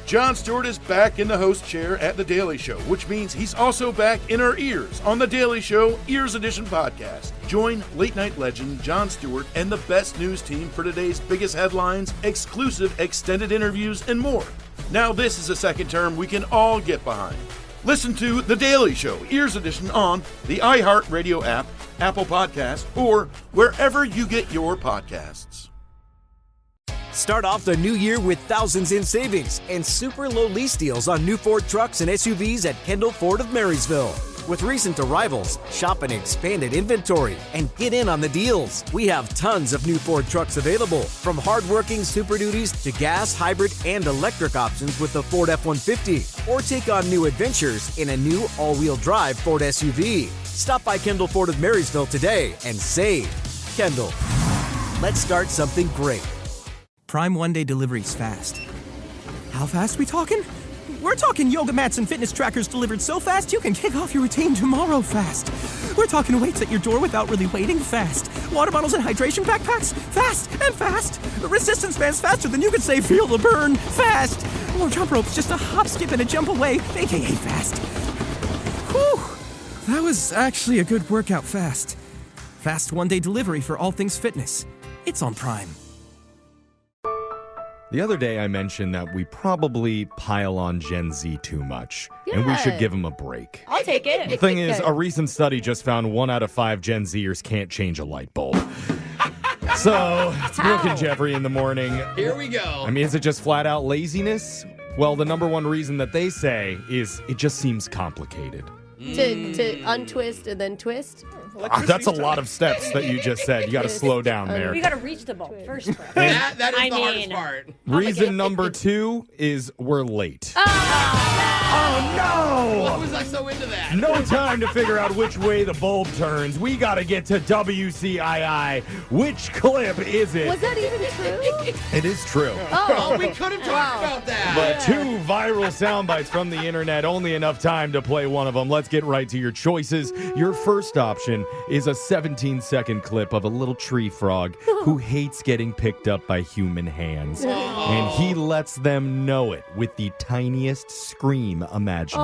Jon Stewart is back in the host chair at The Daily Show, which means he's also back in our ears on The Daily Show Ears Edition podcast. Join late-night legend Jon Stewart and the best news team for today's biggest headlines, exclusive extended interviews, and more. Now this is a second term we can all get behind. Listen to The Daily Show Ears Edition on the iHeartRadio app, Apple Podcasts, or wherever you get your podcasts. Start off the new year with thousands in savings and super low lease deals on new Ford trucks and SUVs at Kendall Ford of Marysville. With recent arrivals, shop an expanded inventory and get in on the deals. We have tons of new Ford trucks available, from hardworking Super Duties to gas, hybrid, and electric options with the Ford F-150. Or take on new adventures in a new all-wheel drive Ford SUV. Stop by Kendall Ford of Marysville today and save. Kendall, let's start something great. Prime one-day delivery's fast. How fast we talking? We're talking yoga mats and fitness trackers delivered so fast you can kick off your routine tomorrow fast. We're talking weights at your door without really waiting fast. Water bottles and hydration backpacks fast and fast. Resistance bands faster than you can say feel the burn fast. Or jump ropes just a hop, skip, and a jump away, aka fast. Whew, that was actually a good workout fast. Fast one-day delivery for all things fitness. It's on Prime. The other day I mentioned that we probably pile on Gen Z too much, and we should give them a break. I'll take it. The thing is, a recent study just found 1 out of 5 Gen Zers can't change a light bulb. So, it's Brooke and Jeffrey in the morning. Here we go. I mean, is it just flat out laziness? Well, the number one reason that they say is it just seems complicated. To untwist and then twist? That's a lot of steps that you just said. You got to slow down there. You got to reach the bulb first. That is the hardest part. Reason number 2 is we're late. Oh, no! Why was I so into that? No time to figure out which way the bulb turns. We got to get to WCII. Which clip is it? Was that even true? It is true. Oh, we could have talked about that. But 2 viral sound bites from the internet, only enough time to play one of them. Let's get right to your choices. Your first option is a 17-second clip of a little tree frog who hates getting picked up by human hands. And he lets them know it with the tiniest scream imaginable.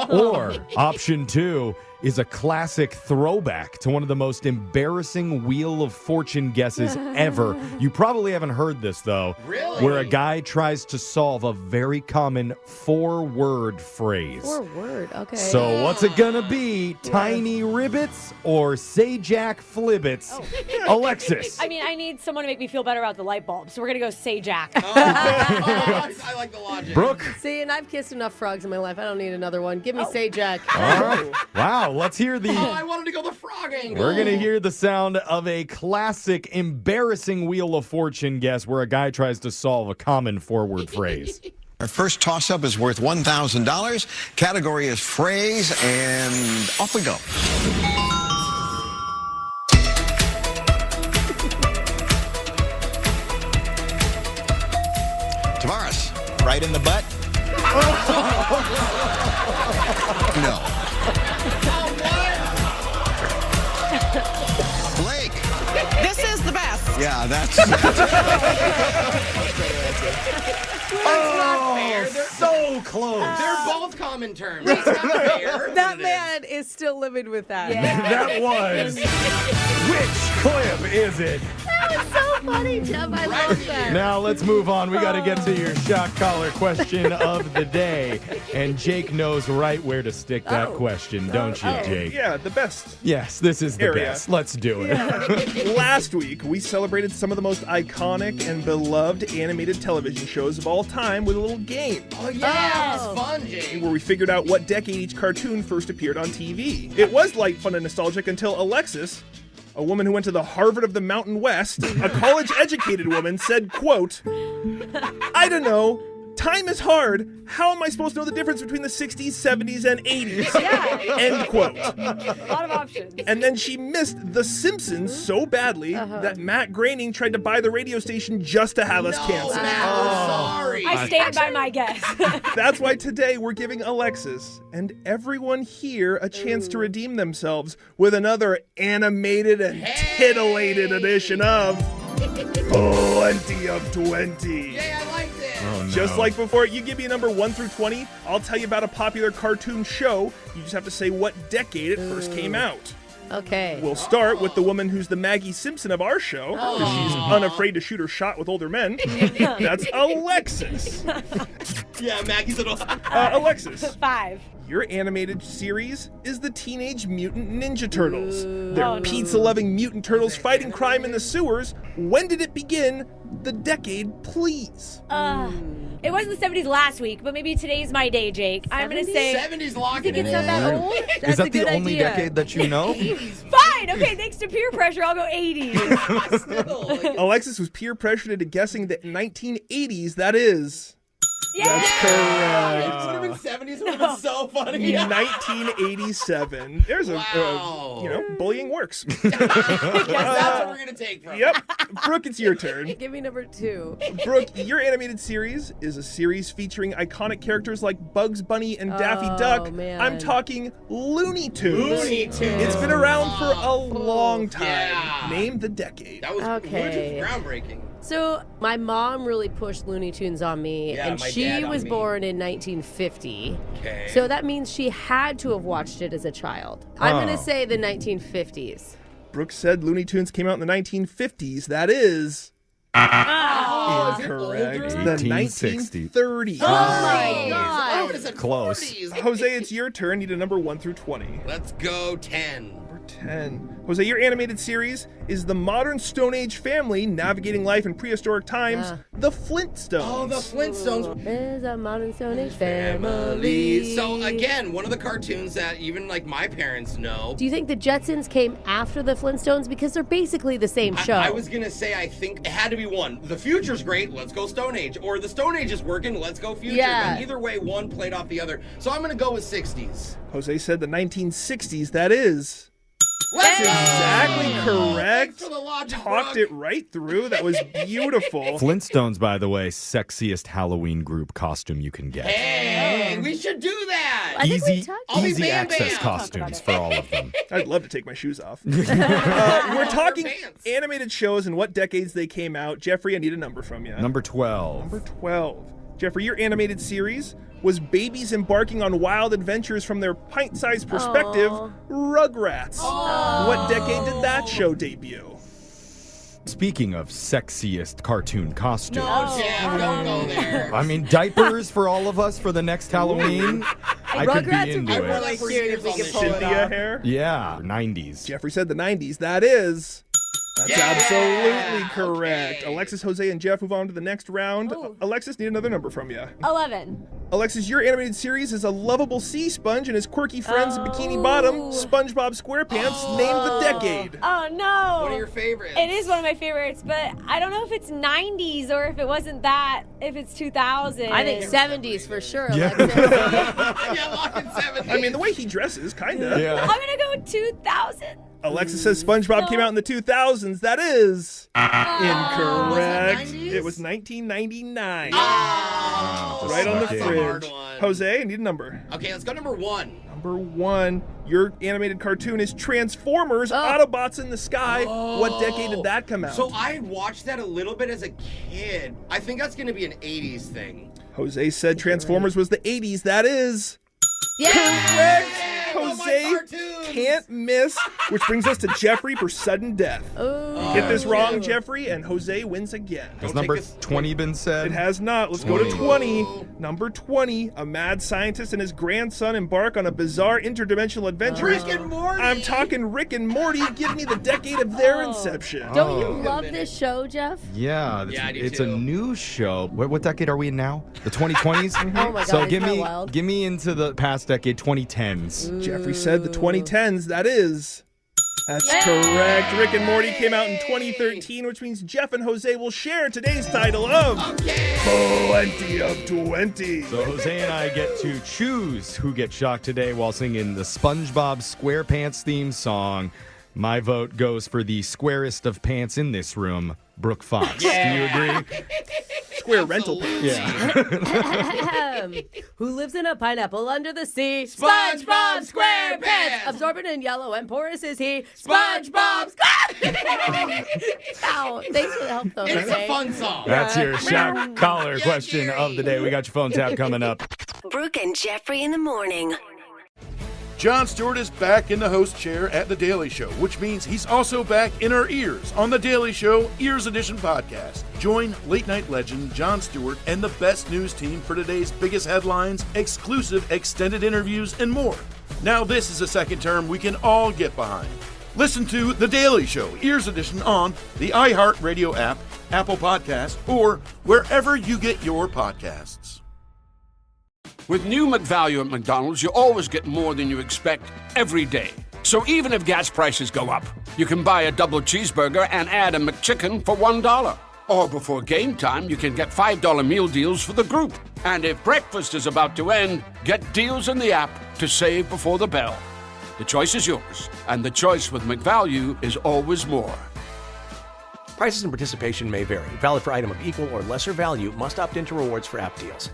Or option 2 is a classic throwback to one of the most embarrassing Wheel of Fortune guesses ever. You probably haven't heard this, though. Really? Where a guy tries to solve a very common 4-word phrase. 4-word, okay. So what's it gonna be? Tiny ribbits or say Jack flibbits? Alexis. I mean, I need someone to make me feel better about the light bulb, so we're going to go say Jack. I like the logic. Brooke? See, and I've kissed enough frogs in my life. I don't need another one. Give me Say Jack. All right. Wow, let's hear the... I wanted to go the frog angle. We're going to hear the sound of a classic, embarrassing Wheel of Fortune guess where a guy tries to solve a common 4-word phrase. Our first toss-up is worth $1,000. Category is phrase, and off we go. Tavares. Right in the butt? No. Blake. This is the best. Yeah, that's... So close. They're both common terms. It's not fair. That man is still living with that. Yeah. That was... Which clip is it? That was so funny, Jeff. I love that. Now let's move on. We got to get to your shot collar question of the day. And Jake knows right where to stick that question, don't you, Jake? Yeah, the best. Yes, this is the Area. best. Let's do it. Last week, we celebrated some of the most iconic and beloved animated television shows of all time with a little game Oh, yeah. It was fun, Jake. where we figured out what decade each cartoon first appeared on TV. It was light, fun, and nostalgic until Alexis, a woman who went to the Harvard of the Mountain West, a college-educated woman, said, quote, "I don't know. Time is hard. How am I supposed to know the difference between the 60s, 70s, and 80s? Yeah. End quote. A lot of options. And then she missed The Simpsons so badly that Matt Groening tried to buy the radio station just to have us cancel. Matt, we're sorry. I stand by my guess. That's why today we're giving Alexis and everyone here a chance to redeem themselves with another animated and titillated edition of Plenty of 20. Yeah, I like this. Oh, no. Just like before, you give me a number 1 through 20. I'll tell you about a popular cartoon show. You just have to say what decade it first came out. Okay. We'll start with the woman who's the Maggie Simpson of our show. 'Cause she's unafraid to shoot her shot with older men. That's Alexis. Yeah, Maggie's little. Alexis. 5. Your animated series is the Teenage Mutant Ninja Turtles. They're pizza-loving mutant turtles fighting crime in the sewers. When did it begin? The decade, please. It wasn't the 70s last week, but maybe today's my day, Jake. I'm going to say... 70s locking think it it's not that in. old? That's Is that a the good only idea. decade that you know? Fine. Okay, thanks to peer pressure, I'll go 80s. Still, like, Alexis was peer pressured into guessing the 1980s, that is. Yeah. That's correct. it would have been 70s. It would have been so funny. 1987. There's Wow. bullying works. That's what we're going to take from Yep. Brooke, it's your turn. Give me number 2. Brooke, your animated series is a series featuring iconic characters like Bugs Bunny and Daffy Duck. man. I'm talking Looney Tunes. Looney Tunes. It's been around for a long time. Yeah. Name the decade. That was Okay. groundbreaking. So my mom really pushed Looney Tunes on me, Yeah, and my she dad on was me. born in 1950. Okay. So that means she had to have watched it as a child. I'm going Oh. to say the 1950s. Brooke said Looney Tunes came out in the 1950s. That is incorrect. older? The 1860. 1930s. Oh my I God. would have said Close. 40s. Jose, it's your turn. Need a number 1 through 20. Let's go 10. Number 10. Jose, your animated series is the modern Stone Age family navigating life in prehistoric times, the Flintstones. Oh, the Flintstones. There's a modern Stone Age family. So again, one of the cartoons that even like my parents know. Do you think the Jetsons came after the Flintstones? Because they're basically the same show. I was gonna say I think it had to be one. The future's great, let's go Stone Age. Or the Stone Age is working, let's go future. Yeah. But either way, one played off the other. So I'm gonna go with 60s. Jose said the 1960s. That is. Let's Exactly correct. Thanks for the logic, Talked Brooke. it right through. That was beautiful. Flintstones, by the way, sexiest Halloween group costume you can get. Hey, we should do that. I think we Easy, talked I'll be easy Bam access Bam. costumes for all of them. I'd love to take my shoes off. We're talking Pants. animated shows and what decades they came out. Jeffrey, I need a number from you. Number 12. Number 12. Jeffrey, your animated series was babies embarking on wild adventures from their pint-sized perspective, Rugrats. What decade did that show debut? Speaking of sexiest cartoon costumes. Oh, Jeff, don't go there. I mean, diapers for all of us for the next Halloween. I could Rugrats be would into be I wore it. that really for cute years if we on could this pull it show. Cynthia off. hair? Yeah, 90s. Jeffrey said the 90s. That is. That's Yeah! absolutely correct. Okay. Alexis, Jose, and Jeff move on to the next round. Alexis, need another number from you. 11. Alexis, your animated series is a lovable sea sponge and his quirky friends in Bikini Bottom, SpongeBob SquarePants. Name the decade. Oh, no. One of your favorites. It is one of my favorites, but I don't know if it's 90s or if it wasn't that, if it's 2000. I think 70s for sure. Yeah. Alexis. Yeah, lock in 70s. I mean, the way he dresses, kinda. Yeah. I'm going to go 2000. Alexis says SpongeBob came out in the 2000s. That is incorrect. Was it 90s? It was 1999. Oh, Right on the Suck it. fridge. Hard one. Jose, I need a number. Okay, let's go number 1. Number 1. Your animated cartoon is Transformers, Autobots in the Sky. What decade did that come out? So I watched that a little bit as a kid. I think that's going to be an 80s thing. Jose said Transformers was the 80s. That is Yeah. correct. one of my Jose cartoons. can't miss, which brings us to Jeffrey for sudden death. Get this wrong, Jeffrey, and Jose wins again. Has Don't number take this- 20 been said? It has not. Let's go to 20. Number 20. A mad scientist and his grandson embark on a bizarre interdimensional adventure. Rick and Morty. I'm talking Rick and Morty. Give me the decade of their inception. Don't you love this show, Jeff? Yeah, Yeah, I do it's too. a new show. What decade are we in now? The 2020s? Oh my God, So isn't give that me wild? give me into the past decade, 2010s. Jeffrey said the 2010s. That is. That's correct. Rick and Morty came out in 2013, which means Jeff and Jose will share today's title of Plenty of 20. So Jose and I get to choose who gets shocked today while singing the SpongeBob SquarePants theme song. My vote goes for the squarest of pants in this room, Brooke Fox. Do you agree? square rental page. Yeah. Who lives in a pineapple under the sea? SpongeBob SquarePants! Absorbent and yellow and porous is he? SpongeBob SquarePants! Ow, thanks for the help, though. It's a fun song. That's your shock collar question of the day. We got your phone tap coming up. Brooke and Jeffrey in the morning. Jon Stewart is back in the host chair at The Daily Show, which means he's also back in our ears on The Daily Show Ears Edition podcast. Join late-night legend Jon Stewart and the best news team for today's biggest headlines, exclusive extended interviews, and more. Now this is a second term we can all get behind. Listen to The Daily Show Ears Edition on the iHeartRadio app, Apple Podcasts, or wherever you get your podcasts. With new McValue at McDonald's, you always get more than you expect every day. So even if gas prices go up, you can buy a double cheeseburger and add a McChicken for $1. Or before game time, you can get $5 meal deals for the group. And if breakfast is about to end, get deals in the app to save before the bell. The choice is yours, and the choice with McValue is always more. Prices and participation may vary. Valid for item of equal or lesser value. Must opt into rewards for app deals.